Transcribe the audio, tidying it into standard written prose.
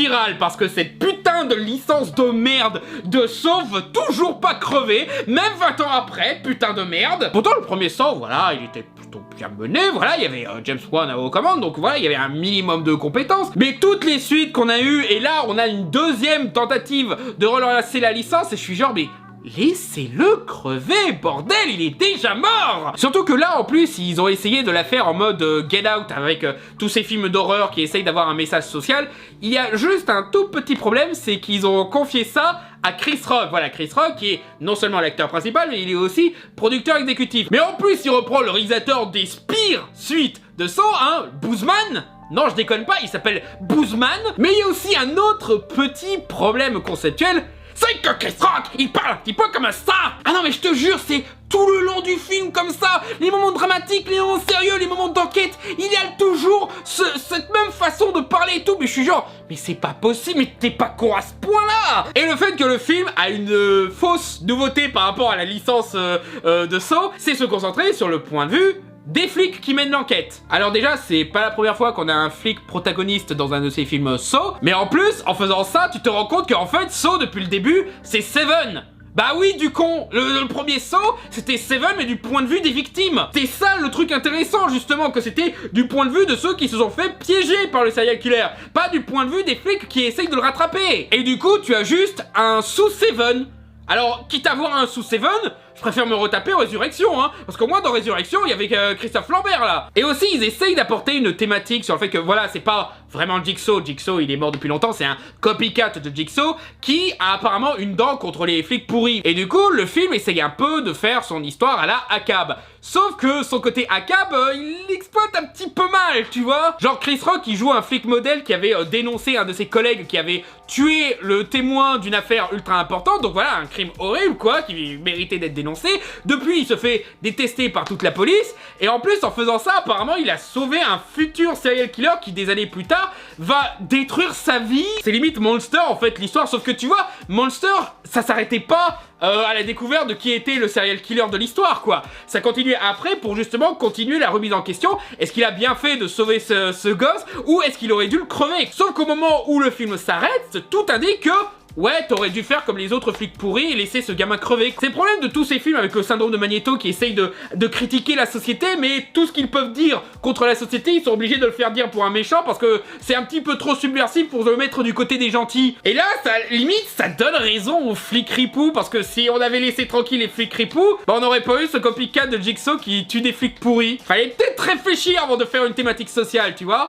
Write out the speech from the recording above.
virale parce que cette putain de licence de merde de Saw veut toujours pas crever, même 20 ans après, putain de merde. Pourtant le premier Saw, voilà, il était plutôt bien mené, voilà, il y avait James Wan aux commandes, donc voilà, il y avait un minimum de compétences. Mais toutes les suites qu'on a eues, et là on a une deuxième tentative de relancer la licence, et je suis genre, mais laissez-le crever, bordel, il est déjà mort! Surtout que là, en plus, ils ont essayé de la faire en mode Get Out avec tous ces films d'horreur qui essayent d'avoir un message social. Il y a juste un tout petit problème, c'est qu'ils ont confié ça à Chris Rock. Voilà, Chris Rock qui est non seulement l'acteur principal, mais il est aussi producteur exécutif. Mais en plus, il reprend le réalisateur des pires suites de Saw, hein, Boozman. Non, je déconne pas, il s'appelle Boozman. Mais il y a aussi un autre petit problème conceptuel, c'est que Chris Rock, il parle un petit peu comme ça. Ah non mais je te jure, c'est tout le long du film comme ça. Les moments dramatiques, les moments sérieux, les moments d'enquête, il y a toujours cette même façon de parler et tout. Mais je suis genre, mais c'est pas possible, mais t'es pas con à ce point-là. Et le fait que le film a une fausse nouveauté par rapport à la licence de Saw, c'est se concentrer sur le point de vue des flics qui mènent l'enquête. Alors déjà, c'est pas la première fois qu'on a un flic protagoniste dans un de ces films Saw, mais en plus, en faisant ça, tu te rends compte qu'en fait, Saw, depuis le début, c'est Seven. Bah oui, du con, le premier Saw, c'était Seven, mais du point de vue des victimes. C'est ça le truc intéressant, justement, que c'était du point de vue de ceux qui se sont fait piéger par le serial killer, pas du point de vue des flics qui essayent de le rattraper. Et du coup, tu as juste un sous-Seven. Alors, quitte à avoir un sous-Seven, je préfère me retaper Résurrection, hein, parce qu'au moins dans Résurrection, il y avait Christophe Lambert, là. Et aussi, ils essayent d'apporter une thématique sur le fait que, voilà, c'est pas vraiment Jigsaw. Jigsaw, il est mort depuis longtemps, c'est un copycat de Jigsaw qui a apparemment une dent contre les flics pourris. Et du coup, le film essaye un peu de faire son histoire à la ACAB. Sauf que son côté ACAB, il l'exploite un petit peu mal, tu vois. Genre Chris Rock, il joue un flic modèle qui avait dénoncé un de ses collègues qui avait tué le témoin d'une affaire ultra importante. Donc voilà, un crime horrible, quoi, qui méritait d'être dénoncé. Depuis, il se fait détester par toute la police. Et en plus, en faisant ça, apparemment, il a sauvé un futur serial killer qui, des années plus tard, va détruire sa vie. C'est limite Monster, en fait, l'histoire. Sauf que tu vois, Monster, ça s'arrêtait pas à la découverte de qui était le serial killer de l'histoire, quoi. Ça continuait après pour justement continuer la remise en question. Est-ce qu'il a bien fait de sauver ce gosse ou est-ce qu'il aurait dû le crever? Sauf qu'au moment où le film s'arrête, tout indique que ouais, t'aurais dû faire comme les autres flics pourris et laisser ce gamin crever. C'est le problème de tous ces films avec le syndrome de Magneto qui essayent de critiquer la société, mais tout ce qu'ils peuvent dire contre la société, ils sont obligés de le faire dire pour un méchant parce que c'est un petit peu trop subversif pour le mettre du côté des gentils. Et là, ça, limite, ça donne raison aux flics ripoux parce que si on avait laissé tranquille les flics ripoux, bah on n'aurait pas eu ce copycat de Jigsaw qui tue des flics pourris. Fallait peut-être réfléchir avant de faire une thématique sociale, tu vois.